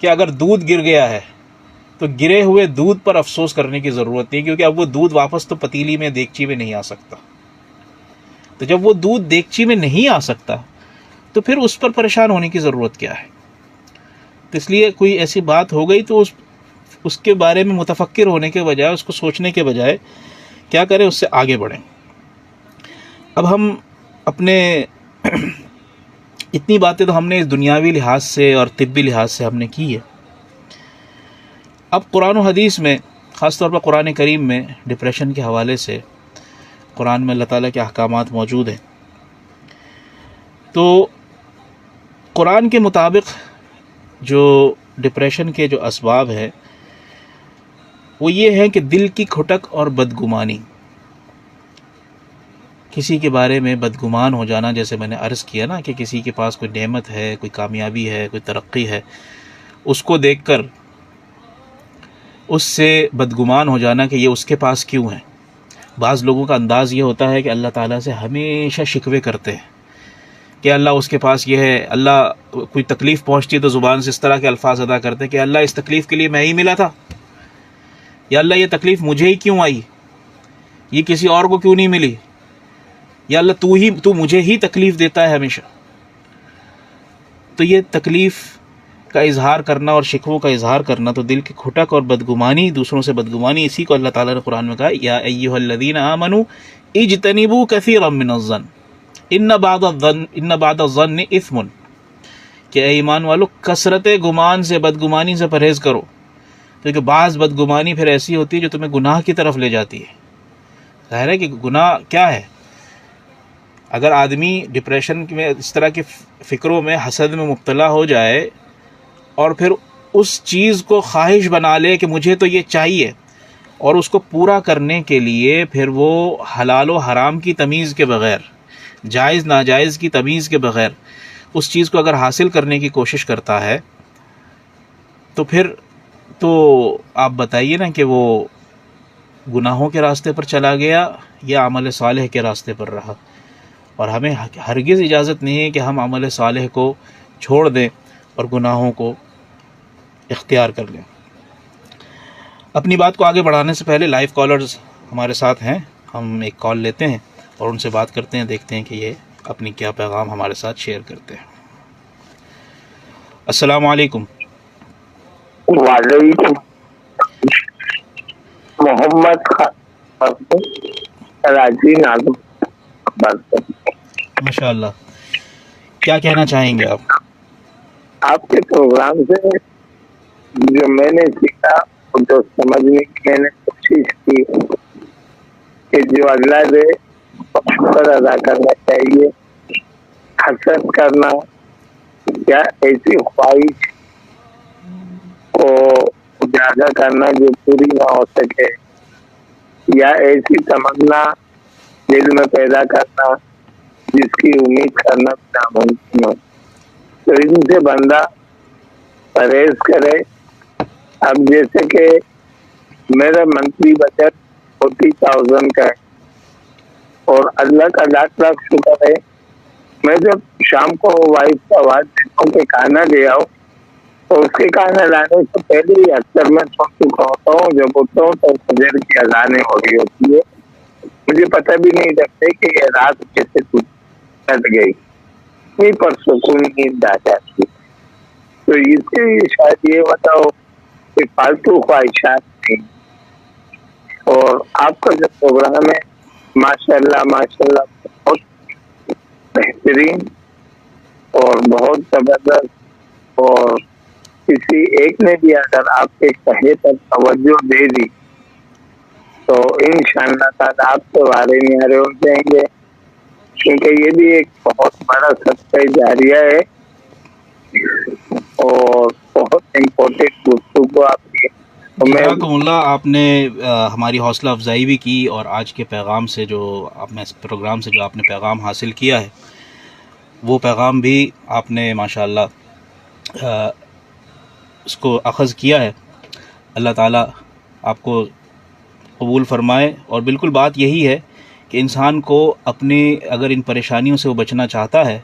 کہ اگر دودھ گر گیا ہے تو گرے ہوئے دودھ پر افسوس کرنے کی ضرورت نہیں، کیونکہ اب وہ دودھ واپس تو پتیلی میں، دیگچی میں نہیں آ سکتا. تو جب وہ دودھ دیگچی میں نہیں آ سکتا تو پھر اس پر پریشان ہونے کی ضرورت کیا ہے. تو اس لیے کوئی ایسی بات ہو گئی تو اس کے بارے میں متفکر ہونے کے بجائے، اس کو سوچنے کے بجائے کیا کریں، اس سے آگے بڑھیں. اب ہم اپنے اتنی باتیں تو ہم نے اس دنیاوی لحاظ سے اور طبی لحاظ سے ہم نے کی ہے. اب قرآن و حدیث میں، خاص طور پر قرآن کریم میں ڈپریشن کے حوالے سے قرآن میں اللہ تعالیٰ کے احکامات موجود ہیں. تو قرآن کے مطابق جو ڈپریشن کے جو اسباب ہیں وہ یہ ہے کہ دل کی کھٹک اور بدگمانی، کسی کے بارے میں بدگمان ہو جانا. جیسے میں نے عرض کیا نا کہ کسی کے پاس کوئی نعمت ہے، کوئی کامیابی ہے، کوئی ترقی ہے، اس کو دیکھ کر اس سے بدگمان ہو جانا کہ یہ اس کے پاس کیوں ہے، بعض لوگوں کا انداز یہ ہوتا ہے کہ اللہ تعالیٰ سے ہمیشہ شکوے کرتے ہیں کہ اللہ اس کے پاس یہ ہے، اللہ کوئی تکلیف پہنچتی ہے تو زبان سے اس طرح کے الفاظ ادا کرتے ہیں کہ اللہ اس تکلیف کے لیے میں ہی ملا تھا، یا اللہ یہ تکلیف مجھے ہی کیوں آئی، یہ کسی اور کو کیوں نہیں ملی، یا اللہ تو مجھے ہی تکلیف دیتا ہے ہمیشہ۔ تو یہ تکلیف کا اظہار کرنا اور شکووں کا اظہار کرنا تو دل کی کھٹک اور بدگمانی، دوسروں سے بدگمانی، اسی کو اللہ تعالیٰ نے قرآن میں کہا یا ایھا الذین آمنوا اجتنبوا کثیرا من الظن ان بعض الظن اثم، کہ اے ایمان والو کثرت گمان سے، بدگمانی سے پرہیز کرو، کیونکہ بعض بدگمانی پھر ایسی ہوتی ہے جو تمہیں گناہ کی طرف لے جاتی ہے۔ ظاہر ہے کہ گناہ کیا ہے؟ اگر آدمی ڈپریشن میں، اس طرح کی فکروں میں، حسد میں مبتلا ہو جائے اور پھر اس چیز کو خواہش بنا لے کہ مجھے تو یہ چاہیے، اور اس کو پورا کرنے کے لیے پھر وہ حلال و حرام کی تمیز کے بغیر، جائز ناجائز کی تمیز کے بغیر اس چیز کو اگر حاصل کرنے کی کوشش کرتا ہے تو پھر تو آپ بتائیے نا کہ وہ گناہوں کے راستے پر چلا گیا یا عمل صالح کے راستے پر رہا۔ اور ہمیں ہرگز اجازت نہیں ہے کہ ہم عمل صالح کو چھوڑ دیں اور گناہوں کو اختیار کر لیں۔ اپنی بات کو آگے بڑھانے سے پہلے لائیو کالرز ہمارے ساتھ ہیں، ہم ایک کال لیتے ہیں اور ان سے بات کرتے ہیں، دیکھتے ہیں کہ یہ اپنی کیا پیغام ہمارے ساتھ شیئر کرتے ہیں۔ السلام علیکم۔ وعلیکم محمد کراچی نازم ماشاء اللہ، کیا کہنا چاہیں گے آپ کے پروگرام سے جو میں نے سیکھا اور جو سمجھنے کی میں نے کوشش کی کہ جو اللہ دے شکر ادا کرنا چاہیے، حسد کرنا یا ایسی خواہش کو اجاگر کرنا جو پوری نہ ہو سکے، یا ایسی تمنا دل میں پیدا کرنا جس کی امید کرنا ناممکن ہو، تو ان سے بندہ پرہیز کرے۔ اب جیسے کہ میرا منتھلی بجٹ 40,000 کا ہے اور اللہ کا لاکھ لاکھ شکر ہے، میں جب شام کو وائف کا آواز دیتا ہوں کہ کھانا لے آؤ، تو اس کے کھانا لانے سے پہلے ہی اکثر میں سو چکا ہوتا ہوں۔ جب اٹھتا ہوں تو فجر کی اذانیں ہو رہی ہوتی ہے، مجھے پتہ بھی نہیں لگتا کہ یہ رات کیسے کٹ گئی، نہیں پر سکون نیند آ جاتی۔ تو اس کے لیے شاید یہ بتاؤ کہ فالتو خواہشات نہیں، اور آپ کا جو پروگرام ہے ماشاءاللہ بہت بہترین اور بہت زبردست، اور کسی ایک نے بھی اگر آپ کے کہے پر توجہ دے دی تو انشاءاللہ تعالی آپ کے بارے میں آرے ہو جائیں گے، کیونکہ یہ بھی ایک بہت بڑا صدقہ جاریہ ہے اور بہت امپورٹنٹ گفتگو آپ کی۔ جزاکم اللہ، آپ نے ہماری حوصلہ افزائی بھی کی، اور آج کے پیغام سے جو آپ نے، اس پروگرام سے جو آپ نے پیغام حاصل کیا ہے، وہ پیغام بھی آپ نے ماشاءاللہ اس کو اخذ کیا ہے۔ اللہ تعالیٰ آپ کو قبول فرمائے۔ اور بالکل بات یہی ہے کہ انسان کو اپنے، اگر ان پریشانیوں سے وہ بچنا چاہتا ہے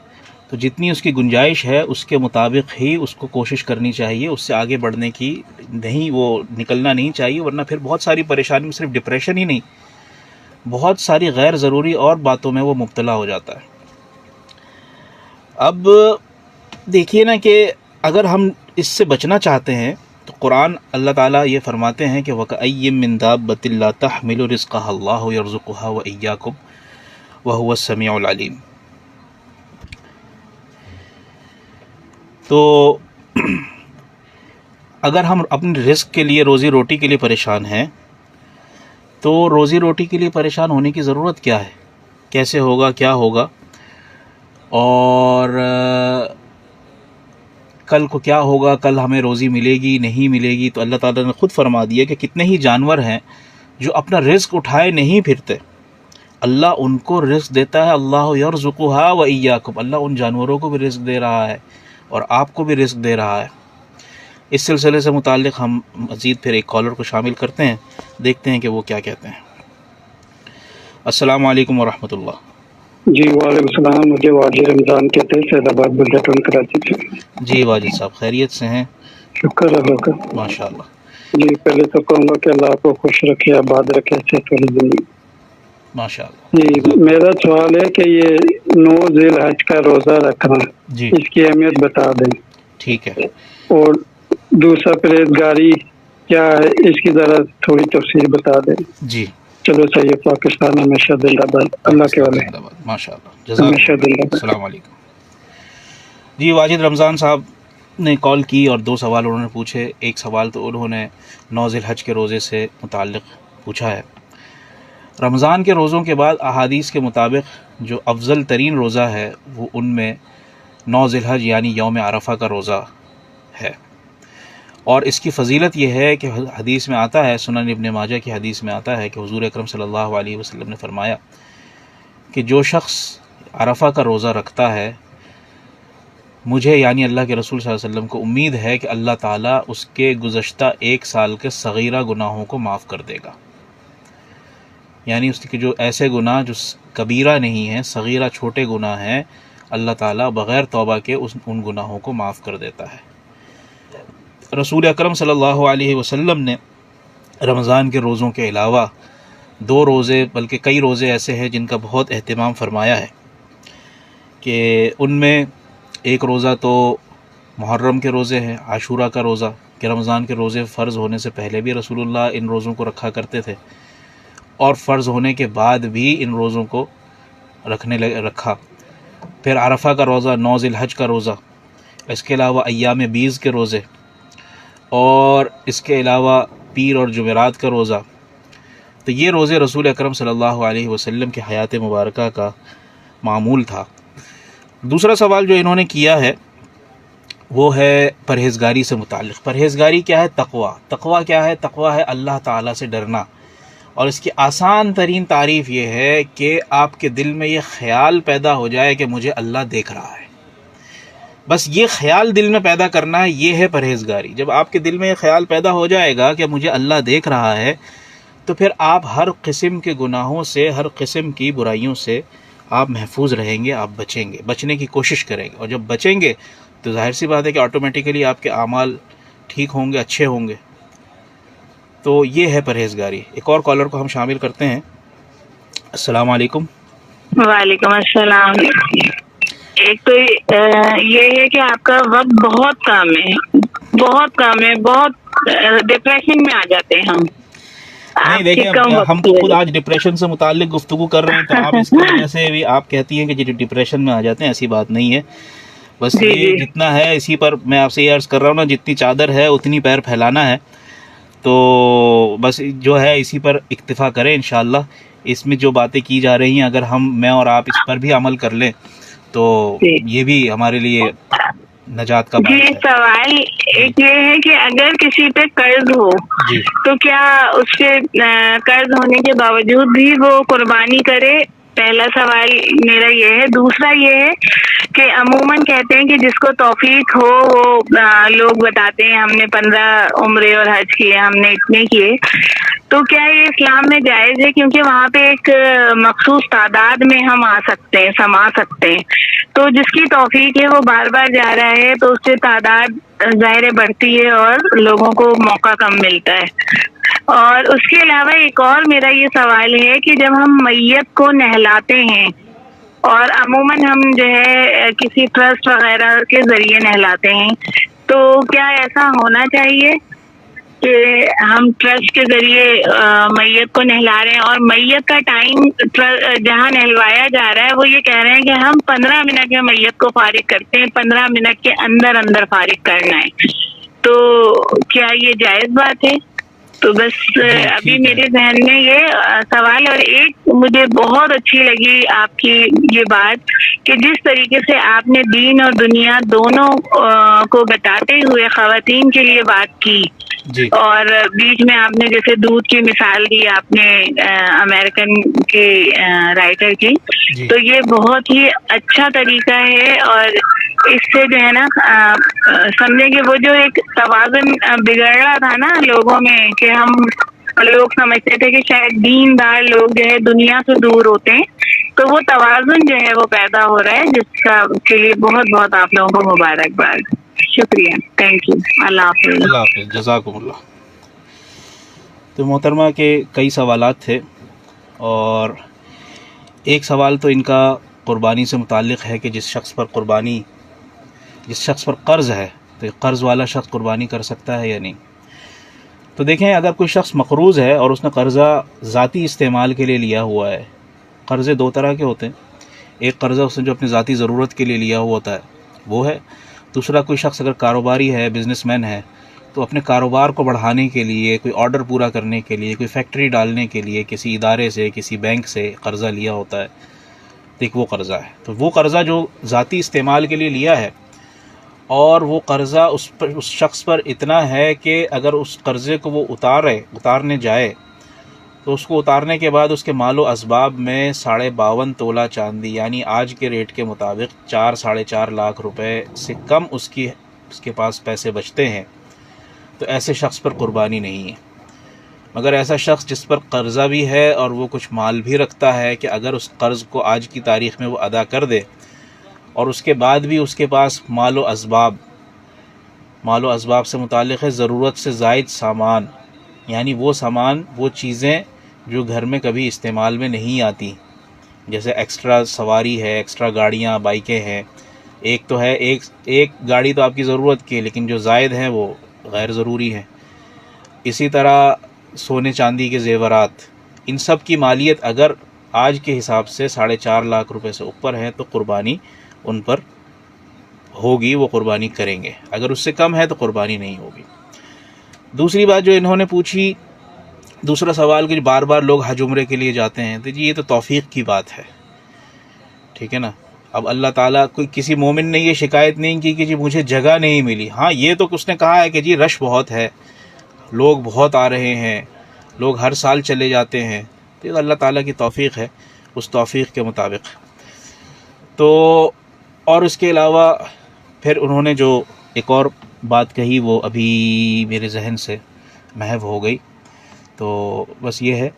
تو جتنی اس کی گنجائش ہے اس کے مطابق ہی اس کو کوشش کرنی چاہیے، اس سے آگے بڑھنے کی نہیں، وہ نکلنا نہیں چاہیے، ورنہ پھر بہت ساری پریشانی میں صرف ڈپریشن ہی نہیں، بہت ساری غیر ضروری اور باتوں میں وہ مبتلا ہو جاتا ہے۔ اب دیکھیے نا کہ اگر ہم اس سے بچنا چاہتے ہیں تو قرآن اللہ تعالیٰ یہ فرماتے ہیں کہ وَكَأَيٍّ مِّن دَابَّةٍ لَّا تَحْمِلُ رِزْقَهَا اللَّهُ يَرْزُقُهَا وَإِيَّاكُمْ وَهُوَ السَّمِيعُ الْعَلِيمُ۔ تو اگر ہم اپنے رزق کے لیے، روزی روٹی کے لیے پریشان ہیں تو روزی روٹی کے لیے پریشان ہونے کی ضرورت کیا ہے؟ کیسے ہوگا، کیا ہوگا، اور کل کو کیا ہوگا، کل ہمیں روزی ملے گی نہیں ملے گی؟ تو اللہ تعالیٰ نے خود فرما دیا کہ کتنے ہی جانور ہیں جو اپنا رزق اٹھائے نہیں پھرتے، اللہ ان کو رزق دیتا ہے۔ اللہ یرزقها وإیاکم، اللہ ان جانوروں کو بھی رزق دے رہا ہے اور آپ کو بھی رزق دے رہا ہے۔ اس سلسلے سے متعلق ہم مزید پھر ایک کالر کو شامل کرتے ہیں، دیکھتے ہیں کہ وہ کیا کہتے ہیں۔ السلام علیکم ورحمۃ اللہ۔ جی وعلیکم السلام، مجھے واجد رمضان کہتے ہیں، فیض آباد بلڈن کراچی سے۔ جی واجد صاحب خیریت سے ہیں؟ شکر اللہ کا۔ ماشاء اللہ۔ جی پہلے تو کہوں گا کہ اللہ آپ کو خوش رکھے، آباد رکھے، صحت والی زندگی۔ ماشاء اللہ۔ جی میرا سوال ہے کہ یہ 9 ذی الحج کا روزہ رکھنا، جی اس کی اہمیت بتا دیں، ٹھیک ہے۔ اور دوسرا پرہیزگاری کیا ہے، اس کی ذرا تھوڑی تفصیل بتا دیں۔ جی چلو صحیح ہے، پاکستان ہمیشہ زندہ باد، اللہ کے والے زندہ باد، ماشاء اللہ، جزاک ہمیشہ اللہ۔ زندہ باد۔ السلام علیکم۔ جی واجد رمضان صاحب نے کال کی اور 2 سوال انہوں نے پوچھے۔ ایک سوال تو انہوں نے 9 ذی الحج کے روزے سے متعلق پوچھا ہے۔ رمضان کے روزوں کے بعد احادیث کے مطابق جو افضل ترین روزہ ہے وہ ان میں 9 ذی الحج یعنی یوم عرفہ کا روزہ ہے، اور اس کی فضیلت یہ ہے کہ حدیث میں آتا ہے، سنن ابن ماجہ کی حدیث میں آتا ہے کہ حضور اکرم صلی اللہ علیہ وسلم نے فرمایا کہ جو شخص عرفہ کا روزہ رکھتا ہے، مجھے یعنی اللہ کے رسول صلی اللہ علیہ وسلم کو امید ہے کہ اللہ تعالیٰ اس کے گزشتہ 1 سال کے صغیرہ گناہوں کو معاف کر دے گا، یعنی اس کے جو ایسے گناہ جو کبیرہ نہیں ہیں، صغیرہ چھوٹے گناہ ہیں، اللہ تعالیٰ بغیر توبہ کے ان گناہوں کو معاف کر دیتا ہے۔ رسول اکرم صلی اللہ علیہ وسلم نے رمضان کے روزوں کے علاوہ 2 روزے بلکہ کئی روزے ایسے ہیں جن کا بہت اہتمام فرمایا ہے، کہ ان میں ایک روزہ تو محرم کے روزے ہیں، عاشورہ کا روزہ، کہ رمضان کے روزے فرض ہونے سے پہلے بھی رسول اللہ ان روزوں کو رکھا کرتے تھے، اور فرض ہونے کے بعد بھی ان روزوں کو رکھا۔ پھر عرفہ کا روزہ، 9 ذی الحج کا روزہ، اس کے علاوہ ایام بیض کے روزے، اور اس کے علاوہ پیر اور جمعرات کا روزہ۔ تو یہ روزے رسول اکرم صلی اللہ علیہ وسلم کی حیات مبارکہ کا معمول تھا۔ دوسرا سوال جو انہوں نے کیا ہے وہ ہے پرہیزگاری سے متعلق۔ پرہیزگاری کیا ہے؟ تقویٰ۔ تقویٰ کیا ہے؟ تقویٰ ہے اللہ تعالیٰ سے ڈرنا، اور اس کی آسان ترین تعریف یہ ہے کہ آپ کے دل میں یہ خیال پیدا ہو جائے کہ مجھے اللہ دیکھ رہا ہے۔ بس یہ خیال دل میں پیدا کرنا ہے، یہ ہے پرہیزگاری۔ جب آپ کے دل میں یہ خیال پیدا ہو جائے گا کہ مجھے اللہ دیکھ رہا ہے، تو پھر آپ ہر قسم کے گناہوں سے، ہر قسم کی برائیوں سے آپ محفوظ رہیں گے، آپ بچیں گے، بچنے کی کوشش کریں گے، اور جب بچیں گے تو ظاہر سی بات ہے کہ آٹومیٹیکلی آپ کے اعمال ٹھیک ہوں گے، اچھے ہوں گے۔ تو یہ ہے پرہیزگاری۔ ایک اور کالر کو ہم شامل کرتے ہیں۔ السلام علیکم۔ وعلیکم السلام۔ ایک تو یہ ہے کہ آپ کا وقت بہت کم ہے، بہت کم ہے، بہت ڈپریشن میں آ جاتے ہیں ہم۔ نہیں دیکھیں، ہم تو خود آج ڈپریشن سے متعلق گفتگو کر رہے ہیں، تو آپ اس کی وجہ سے بھی آپ کہتی ہیں کہ جو ڈپریشن میں آ جاتے ہیں، ایسی بات نہیں ہے۔ بس یہ جتنا ہے اسی پر میں آپ سے یہ عرض کر رہا ہوں نا، جتنی چادر ہے اتنی پیر پھیلانا ہے، تو بس جو ہے اسی پر اکتفا کریں انشاءاللہ۔ اس میں جو باتیں کی جا رہی ہیں، اگر میں اور آپ اس پر بھی عمل کر لیں تو یہ بھی ہمارے لیے نجات کا باعث ہے۔ سوال ایک یہ ہے کہ اگر کسی پہ قرض ہو تو کیا اس سے قرض ہونے کے باوجود بھی وہ قربانی کرے؟ پہلا سوال میرا یہ ہے۔ دوسرا یہ ہے کہ عموماً کہتے ہیں کہ جس کو توفیق ہو وہ لوگ بتاتے ہیں ہم نے 15 عمرے اور حج کیے، ہم نے اتنے کیے، تو کیا یہ اسلام میں جائز ہے؟ کیونکہ وہاں پہ ایک مخصوص تعداد میں ہم آ سکتے ہیں، سما سکتے ہیں، تو جس کی توفیق ہے وہ بار بار جا رہا ہے تو اس سے تعداد ظاہر بڑھتی ہے اور لوگوں کو موقع کم ملتا ہے۔ اور اس کے علاوہ ایک اور میرا یہ سوال ہے کہ جب ہم میت کو نہلاتے ہیں، اور عموماً ہم جو ہے کسی ٹرسٹ وغیرہ کے ذریعے نہلاتے ہیں، تو کیا ایسا ہونا چاہیے کہ ہم ٹرسٹ کے ذریعے میت کو نہلا رہے ہیں، اور میت کا ٹائم جہاں نہلوایا جا رہا ہے وہ یہ کہہ رہے ہیں کہ ہم 15 منٹ میں میت کو فارغ کرتے ہیں، 15 منٹ کے اندر فارغ کرنا ہے، تو کیا یہ جائز بات ہے؟ تو بس ابھی میرے ذہن میں یہ سوال، اور ایک مجھے بہت اچھی لگی آپ کی یہ بات کہ جس طریقے سے آپ نے دین اور دنیا دونوں کو بتاتے ہوئے خواتین کے لیے بات کی، اور بیچ میں آپ نے جیسے دودھ کی مثال دی آپ نے امریکن کے رائٹر کی، تو یہ بہت ہی اچھا طریقہ ہے، اور اس سے جو ہے نا سمجھیں کہ وہ جو ایک توازن بگڑ رہا تھا نا لوگوں میں کہ ہم اور لوگ سمجھتے تھے کہ شاید دیندار لوگ جو ہے دنیا سے دور ہوتے ہیں. تو وہ توازن جو ہے وہ پیدا ہو رہا ہے، جس کا کے لیے بہت بہت آپ لوگوں کو مبارکباد. شکریہ، تھینک یو، اللہ حافظ. اللہ حافظ، جزاکم اللہ. تو محترمہ کے کئی سوالات تھے، اور ایک سوال تو ان کا قربانی سے متعلق ہے کہ جس شخص پر قرض ہے تو قرض والا شخص قربانی کر سکتا ہے یا نہیں. تو دیکھیں، اگر کوئی شخص مقروض ہے اور اس نے قرضہ ذاتی استعمال کے لیے لیا ہوا ہے، قرضے دو طرح کے ہوتے ہیں. ایک قرضہ اس نے جو اپنی ذاتی ضرورت کے لیے لیا ہوا ہوتا ہے وہ ہے. دوسرا کوئی شخص اگر کاروباری ہے، بزنس مین ہے، تو اپنے کاروبار کو بڑھانے کے لیے، کوئی آرڈر پورا کرنے کے لیے، کوئی فیکٹری ڈالنے کے لیے کسی ادارے سے، کسی بینک سے قرضہ لیا ہوتا ہے. ایک وہ قرضہ ہے. تو وہ قرضہ جو ذاتی استعمال کے لیے لیا ہے، اور وہ قرضہ اس شخص پر اتنا ہے کہ اگر اس قرضے کو وہ اتارنے جائے تو اس کو اتارنے کے بعد اس کے مال و اسباب میں 52.5 تولہ چاندی، یعنی آج کے ریٹ کے مطابق 4-4.5 لاکھ روپے سے کم اس کے پاس پیسے بچتے ہیں، تو ایسے شخص پر قربانی نہیں ہے. مگر ایسا شخص جس پر قرضہ بھی ہے اور وہ کچھ مال بھی رکھتا ہے کہ اگر اس قرض کو آج کی تاریخ میں وہ ادا کر دے اور اس کے بعد بھی اس کے پاس مال و اسباب سے متعلق ہے ضرورت سے زائد سامان، یعنی وہ سامان، وہ چیزیں جو گھر میں کبھی استعمال میں نہیں آتی، جیسے ایکسٹرا سواری ہے، ایکسٹرا گاڑیاں، بائکیں ہیں. ایک تو ہے ایک گاڑی تو آپ کی ضرورت کی ہے، لیکن جو زائد ہیں وہ غیر ضروری ہے. اسی طرح سونے چاندی کے زیورات، ان سب کی مالیت اگر آج کے حساب سے 4.5 لاکھ روپے سے اوپر ہے تو قربانی ان پر ہوگی، وہ قربانی کریں گے. اگر اس سے کم ہے تو قربانی نہیں ہوگی. دوسری بات جو انہوں نے پوچھی، دوسرا سوال کہ بار بار لوگ حج عمرے کے لیے جاتے ہیں، تو جی یہ تو توفیق کی بات ہے، ٹھیک ہے نا. اب اللہ تعالیٰ، کوئی کسی مومن نے یہ شکایت نہیں کی کہ جی مجھے جگہ نہیں ملی. ہاں یہ تو اس نے کہا ہے کہ جی رش بہت ہے، لوگ بہت آ رہے ہیں، لوگ ہر سال چلے جاتے ہیں. تو یہ اللہ تعالیٰ کی توفیق ہے، اس توفیق کے مطابق. تو اور اس کے علاوہ پھر انہوں نے جو ایک اور بات کہی وہ ابھی میرے ذہن سے محو ہو گئی. تو بس یہ ہے.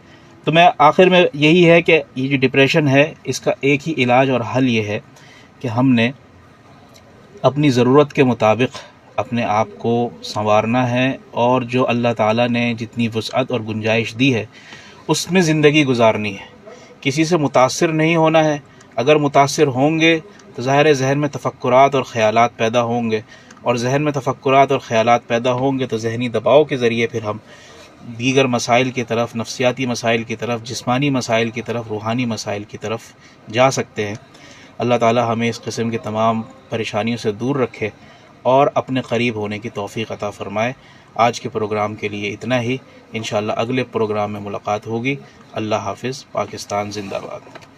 تو میں آخر میں یہی ہے کہ یہ جو ڈپریشن ہے، اس کا ایک ہی علاج اور حل یہ ہے کہ ہم نے اپنی ضرورت کے مطابق اپنے آپ کو سنوارنا ہے، اور جو اللہ تعالیٰ نے جتنی وسعت اور گنجائش دی ہے اس میں زندگی گزارنی ہے. کسی سے متاثر نہیں ہونا ہے. اگر متاثر ہوں گے تو ظاہر ہے ذہن میں تفکرات اور خیالات پیدا ہوں گے، اور ذہن میں تفکرات اور خیالات پیدا ہوں گے تو ذہنی دباؤ کے ذریعے پھر ہم دیگر مسائل کی طرف، نفسیاتی مسائل کی طرف، جسمانی مسائل کی طرف، روحانی مسائل کی طرف جا سکتے ہیں. اللہ تعالی ہمیں اس قسم کی تمام پریشانیوں سے دور رکھے اور اپنے قریب ہونے کی توفیق عطا فرمائے. آج کے پروگرام کے لیے اتنا ہی. انشاءاللہ اگلے پروگرام میں ملاقات ہوگی. اللہ حافظ. پاکستان زندہ باد.